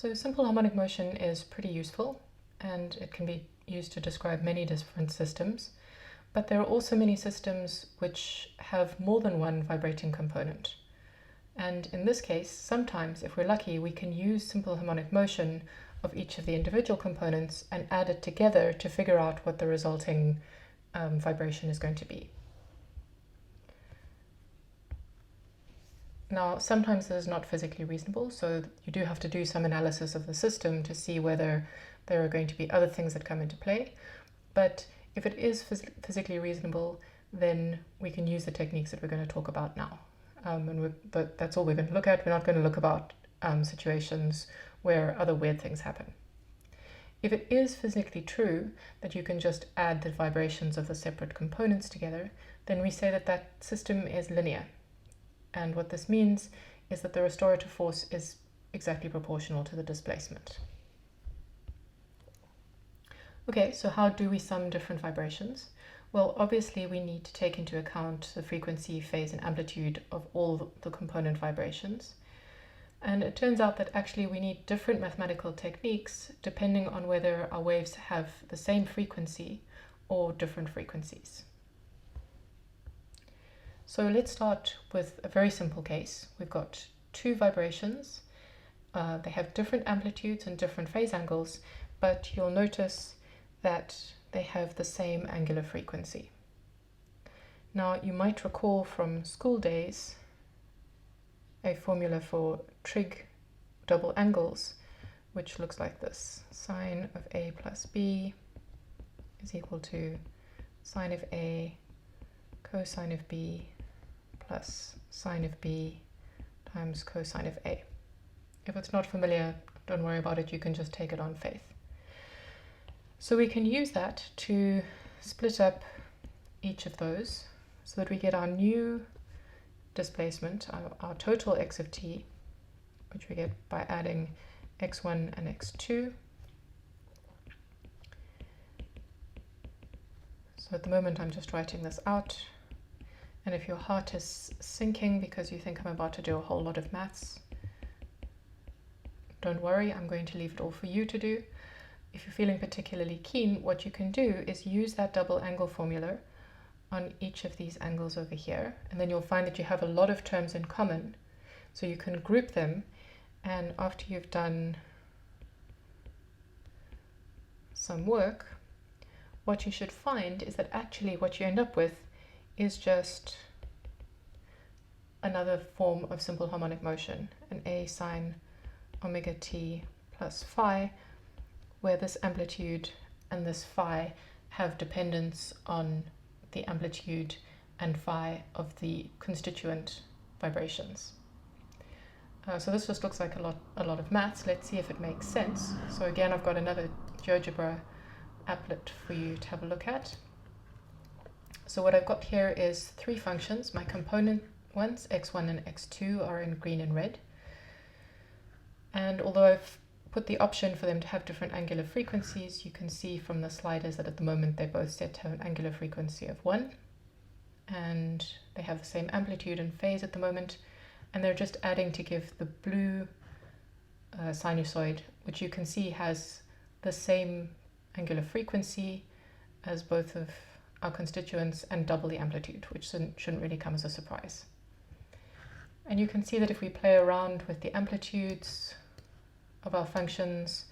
So simple harmonic motion is pretty useful, and it can be used to describe many different systems, but there are also many systems which have more than one vibrating component. And in this case, sometimes, if we're lucky, we can use simple harmonic motion of each of the individual components and add it together to figure out what the resulting vibration is going to be. Now, sometimes this is not physically reasonable, so you do have to do some analysis of the system to see whether there are going to be other things that come into play. But if it is physically reasonable, then we can use the techniques that we're going to talk about now. But that's all we're going to look at. We're not going to look about situations where other weird things happen. If it is physically true that you can just add the vibrations of the separate components together, then we say that that system is linear. And what this means is that the restorative force is exactly proportional to the displacement. Okay, so how do we sum different vibrations? Well, obviously we need to take into account the frequency, phase, and amplitude of all the component vibrations. And it turns out that actually we need different mathematical techniques depending on whether our waves have the same frequency or different frequencies. So let's start with a very simple case. We've got two vibrations. They have different amplitudes and different phase angles, but you'll notice that they have the same angular frequency. Now, you might recall from school days a formula for trig double angles, which looks like this. Sine of A plus B is equal to sine of A cosine of B plus sine of B times cosine of A. If it's not familiar, don't worry about it, you can just take it on faith. So we can use that to split up each of those so that we get our new displacement, our total x of t, which we get by adding x1 and x2. So at the moment I'm just writing this out. And if your heart is sinking because you think I'm about to do a whole lot of maths, don't worry, I'm going to leave it all for you to do. If you're feeling particularly keen, what you can do is use that double angle formula on each of these angles over here, and then you'll find that you have a lot of terms in common. So you can group them, and after you've done some work, what you should find is that actually what you end up with is just another form of simple harmonic motion, an A sine omega t plus phi, where this amplitude and this phi have dependence on the amplitude and phi of the constituent vibrations. So this just looks like a lot of maths. Let's see if it makes sense. So again, I've got another GeoGebra applet for you to have a look at. So what I've got here is three functions. My component ones, x1 and x2, are in green and red. And although I've put the option for them to have different angular frequencies, you can see from the sliders that at the moment they're both set to have an angular frequency of 1. And they have the same amplitude and phase at the moment. And they're just adding to give the blue sinusoid, which you can see has the same angular frequency as both of our constituents and double the amplitude, which shouldn't really come as a surprise. And you can see that if we play around with the amplitudes of our functions,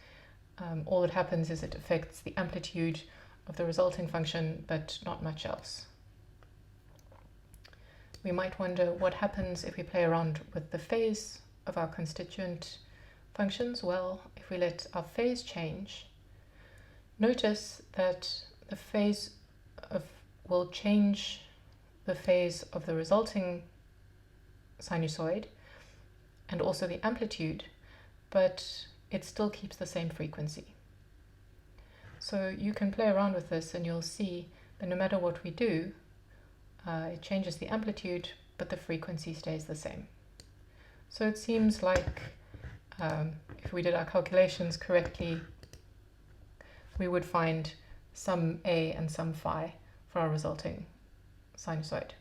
all that happens is it affects the amplitude of the resulting function, but not much else. We might wonder what happens if we play around with the phase of our constituent functions. Well, if we let our phase change, notice that the phase will change the phase of the resulting sinusoid and also the amplitude, but it still keeps the same frequency. So you can play around with this and you'll see that no matter what we do, it changes the amplitude, but the frequency stays the same. So it seems like if we did our calculations correctly, we would find some A and some phi for our resulting sinusoid.